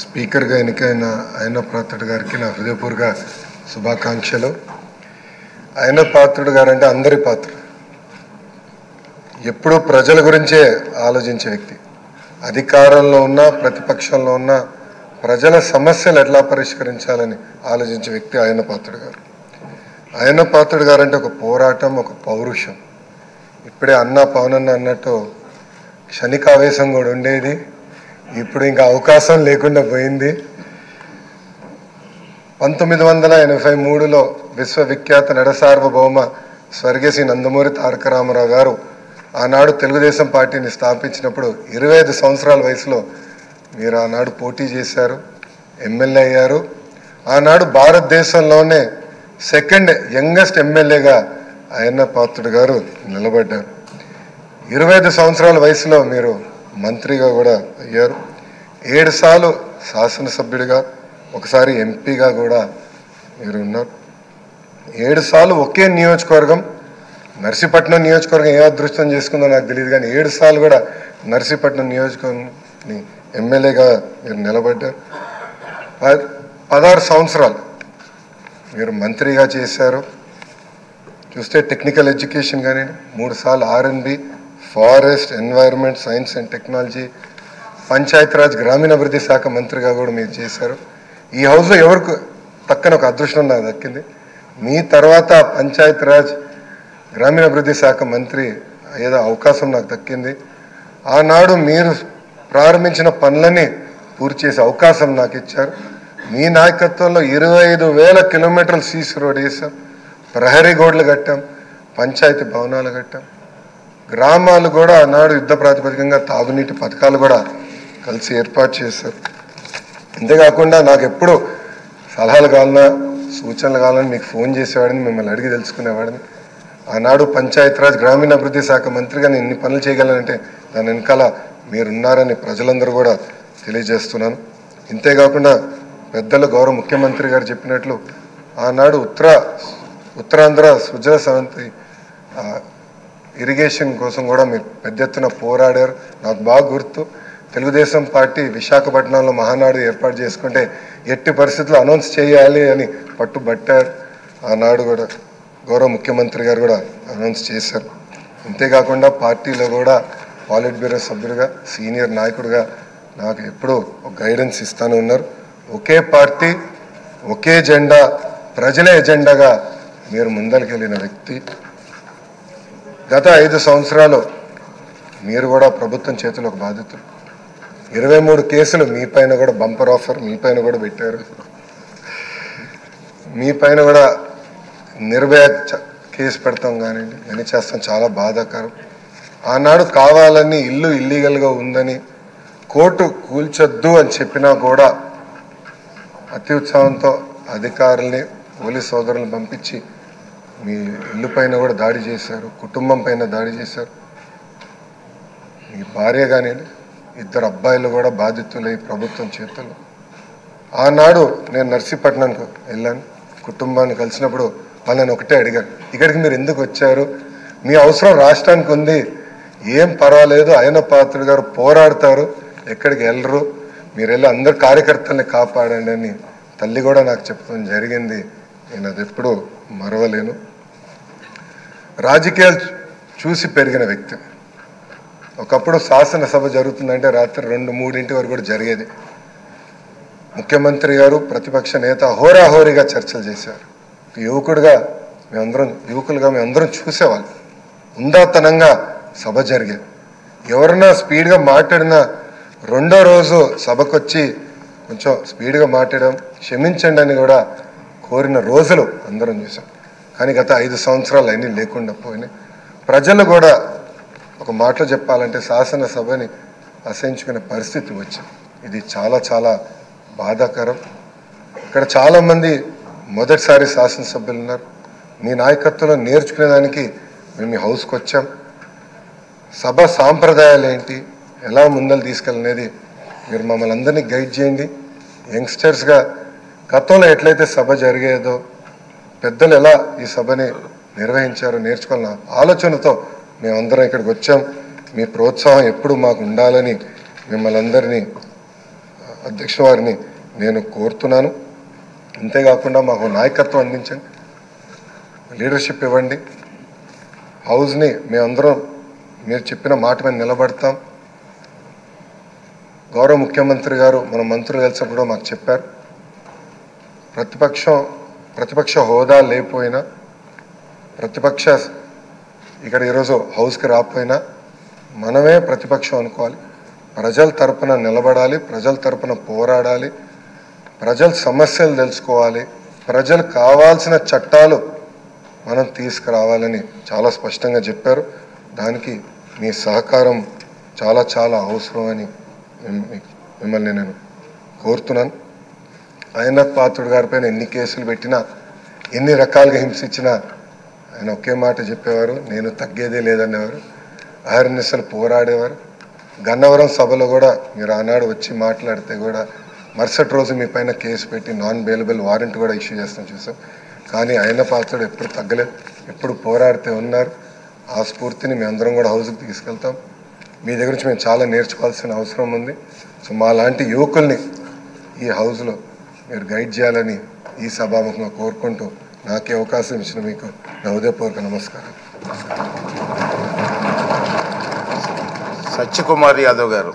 స్పీకర్గా ఎన్నికైన అయ్యన్న పాత్రుడు గారికి నా హృదయపూర్వక శుభాకాంక్షలు. అయ్యన్న పాత్రుడు గారు అంటే అందరి పాత్ర, ఎప్పుడూ ప్రజల గురించే ఆలోచించే వ్యక్తి. అధికారంలో ఉన్న ప్రతిపక్షంలో ఉన్న ప్రజల సమస్యలు ఎట్లా పరిష్కరించాలని ఆలోచించే వ్యక్తి అయ్యన్న పాత్రుడు గారు. అయ్యన్న పాత్రుడు గారు అంటే ఒక పోరాటం, ఒక పౌరుషం. ఇప్పుడే పవనన్న అన్నట్టు క్షణికావేశం కూడా ఉండేది, ఇప్పుడు ఇంకా అవకాశం లేకుండా పోయింది. 1983లో విశ్వవిఖ్యాత నడసార్వభౌమ స్వర్గీయ శ్రీ నందమూరి తారక రామారావు గారు ఆనాడు తెలుగుదేశం పార్టీని స్థాపించినప్పుడు 25 సంవత్సరాల వయసులో మీరు ఆనాడు పోటీ చేశారు, ఎమ్మెల్యే అయ్యారు. ఆనాడు భారతదేశంలోనే సెకండ్ యంగెస్ట్ ఎమ్మెల్యేగా అయ్యన్న పాత్రుడు గారు నిలబడ్డారు. 25 సంవత్సరాల వయసులో మీరు మంత్రిగా కూడా అయ్యారు. 7 సార్లు శాసనసభ్యుడిగా, ఒకసారి ఎంపీగా కూడా మీరు ఉన్నారు. 7 సార్లు ఒకే నియోజకవర్గం, నర్సీపట్నం నియోజకవర్గం ఏ అదృష్టం చేసుకుందో నాకు తెలియదు, కానీ 7 సార్లు కూడా నర్సీపట్నం నియోజకవర్గం ఎమ్మెల్యేగా మీరు నిలబడ్డారు. 16 సంవత్సరాలు మీరు మంత్రిగా చేశారు. చూస్తే టెక్నికల్ ఎడ్యుకేషన్ కానీ 3 సార్లు R&B, forest, environment, science and technology, Panchayati Raj గ్రామీణాభివృద్ధి శాఖ మంత్రిగా కూడా మీరు చేశారు. ఈ హౌస్లో ఎవరికి పక్కన ఒక అదృష్టం నాకు దక్కింది, మీ తర్వాత పంచాయతీరాజ్ గ్రామీణాభివృద్ధి శాఖ మంత్రి ఏదో అవకాశం నాకు దక్కింది. ఆనాడు మీరు ప్రారంభించిన పనులని పూర్తి చేసే అవకాశం నాకు ఇచ్చారు. మీ నాయకత్వంలో 25,000 కిలోమీటర్లు సీసీ రోడ్ వేసాం, ప్రహరీ గోడలు కట్టాం, పంచాయతీ భవనాలు కట్టాం, గ్రామాలు కూడా ఆనాడు యుద్ధ ప్రాతిపదికంగా తాగునీటి పథకాలు కూడా కలిసి ఏర్పాటు చేశారు. అంతేకాకుండా నాకు ఎప్పుడు సలహాలు కావాలన్నా, సూచనలు కావాలని మీకు ఫోన్ చేసేవాడిని, మిమ్మల్ని అడిగి తెలుసుకునేవాడిని. ఆనాడు పంచాయతీరాజ్ గ్రామీణాభివృద్ధి శాఖ మంత్రిగా నేను ఇన్ని పనులు చేయగలనంటే దాని వెనకాల మీరున్నారని ప్రజలందరూ కూడా తెలియజేస్తున్నాను. ఇంతేకాకుండా పెద్దలు గౌరవ ముఖ్యమంత్రి గారు చెప్పినట్లు ఆనాడు ఉత్తరాంధ్ర సుజల సవంతి ఇరిగేషన్ కోసం కూడా మీరు పెద్ద ఎత్తున పోరాడారు. నాకు బాగా గుర్తు, తెలుగుదేశం పార్టీ విశాఖపట్నంలో మహానాడు ఏర్పాటు చేసుకుంటే ఎట్టి పరిస్థితుల్లో అనౌన్స్ చేయాలి అని పట్టుబట్టారు. ఆనాడు కూడా గౌరవ ముఖ్యమంత్రి గారు కూడా అనౌన్స్ చేశారు. అంతేకాకుండా పార్టీలో కూడా పాలిట్ బ్యూరో సభ్యుడిగా, సీనియర్ నాయకుడిగా నాకు ఎప్పుడూ ఒక గైడెన్స్ ఇస్తూనే ఉన్నారు. ఒకే పార్టీ, ఒకే జెండా, ప్రజలే ఎజెండాగా మీరు ముందరికెళ్ళిన వ్యక్తి. గత 5 సంవత్సరాలు మీరు కూడా ప్రభుత్వం చేతిలో ఒక బాధ్యతలు, 23 కేసులు మీ పైన కూడా బంపర్ ఆఫర్ మీ పైన కూడా పెట్టారు. మీ పైన కూడా నిర్భయ కేసు పెడతాం కానివ్వండి, అని చేస్తాం, చాలా బాధాకరం. ఆనాడు కావాలని ఇల్లు ఇల్లీగల్గా ఉందని కోర్టు కూల్చొద్దు అని చెప్పినా కూడా అతి ఉత్సాహంతో అధికారుల్ని, పోలీస్ సోదరులను పంపించి మీ ఇల్లు పైన కూడా దాడి చేశారు, కుటుంబం పైన దాడి చేశారు. మీ భార్య కానీ 2 అబ్బాయిలు కూడా బాధితులై ప్రభుత్వం చేతుల్లో. ఆనాడు నేను నర్సీపట్నంకు వెళ్ళాను, కుటుంబాన్ని కలిసినప్పుడు వాళ్ళని ఒకటే అడిగాను, ఇక్కడికి మీరు ఎందుకు వచ్చారు, మీ అవసరం రాష్ట్రానికి ఉంది, ఏం పర్వాలేదు, అయ్యన్న పాత్రుడు గారు పోరాడతారు, ఎక్కడికి వెళ్ళరు, మీరు వెళ్ళి అందరు కార్యకర్తల్ని కాపాడండి అని తల్లి కూడా నాకు చెప్పడం జరిగింది. నేను అది ఎప్పుడూ మరవలేను. రాజకీయాలు చూసి పెరిగిన వ్యక్తి. ఒకప్పుడు శాసనసభ జరుగుతుందంటే రాత్రి 2-3 వరకు కూడా జరిగేది. ముఖ్యమంత్రి గారు, ప్రతిపక్ష నేత హోరాహోరీగా చర్చలు చేశారు. యువకులుగా మేమందరం చూసేవాళ్ళం. ఉందాతనంగా సభ జరిగేది. ఎవరన్నా స్పీడ్గా మాట్లాడినా రెండో రోజు సభకొచ్చి కొంచెం స్పీడ్గా మాట్లాడడం, క్షమించండి అని కూడా కోరిన రోజులు అందరం చూసాం. కానీ గత 5 సంవత్సరాలు అన్నీ లేకుండా పోయినాయి. ప్రజలు కూడా ఒక మాటలో చెప్పాలంటే శాసనసభని అసహించుకునే పరిస్థితి వచ్చింది. ఇది చాలా చాలా బాధాకరం. ఇక్కడ చాలామంది మొదటిసారి శాసనసభ్యులు ఉన్నారు. మీ నాయకత్వంలో నేర్చుకునేదానికి మేము ఈ హౌస్కి వచ్చాం. సభ సాంప్రదాయాలు ఏంటి, ఎలా ముందలు తీసుకెళ్ళనేది మీరు మమ్మల్ని అందరినీ గైడ్ చేయండి. యంగ్స్టర్స్గా గతంలో ఎట్లయితే సభ జరిగేదో, పెద్దలు ఎలా ఈ సభని నిర్వహించారో నేర్చుకోవాలన్న ఆలోచనతో మేమందరం ఇక్కడికి వచ్చాం. మీ ప్రోత్సాహం ఎప్పుడు మాకు ఉండాలని మిమ్మల్ని అందరినీ అధ్యక్ష వారిని నేను కోరుతున్నాను. అంతేకాకుండా మాకు నాయకత్వం అందించండి, లీడర్షిప్ ఇవ్వండి. హౌస్ని మేమందరం మీరు చెప్పిన మాట మీద నిలబడతాం. గౌరవ ముఖ్యమంత్రి గారు మన మంత్రులు కలిసినప్పుడు మాకు చెప్పారు, ప్రతిపక్ష హోదా లేకపోయినా, ప్రతిపక్ష ఇక్కడ ఈరోజు హౌస్కి రాకపోయినా మనమే ప్రతిపక్షం అనుకోవాలి. ప్రజల తరపున నిలబడాలి, ప్రజల తరపున పోరాడాలి, ప్రజల సమస్యలు తెలుసుకోవాలి, ప్రజలకు కావాల్సిన చట్టాలు మనం తీసుకురావాలని చాలా స్పష్టంగా చెప్పారు. దానికి మీ సహకారం చాలా చాలా అవసరం అని మిమ్మల్ని నేను కోరుతున్నాను. అయ్యనాథ్ పాత్రుడు గారిపైన ఎన్ని కేసులు పెట్టినా, ఎన్ని రకాలుగా హింసించినా ఆయన ఒకే మాట చెప్పేవారు, నేను తగ్గేదే లేదనేవారు. అహర్నిశలు పోరాడేవారు. గన్నవరం సభలో కూడా మీరు ఆనాడు వచ్చి మాట్లాడితే కూడా మరుసటి రోజు మీ పైన కేసు పెట్టి నాన్ బెయిలబుల్ వారెంట్ కూడా ఇష్యూ చేస్తాం చూసాం. కానీ అయ్యనాథ్ పాత్రుడు ఎప్పుడు తగ్గలేదు, ఎప్పుడు పోరాడితే ఉన్నారు. ఆ స్ఫూర్తిని మేము అందరం కూడా హౌస్కి తీసుకెళ్తాం. మీ దగ్గర నుంచి మేము చాలా నేర్చుకోవాల్సిన అవసరం ఉంది. సో మా లాంటి యువకుల్ని ఈ హౌస్లో మీరు గైడ్ చేయాలని ఈ సభాముఖంగా కోరుకుంటూ నాకే అవకాశం ఇచ్చిన మీకు నా హృదయపూర్వక నమస్కారం. సత్యకుమార్ యాదవ్ గారు.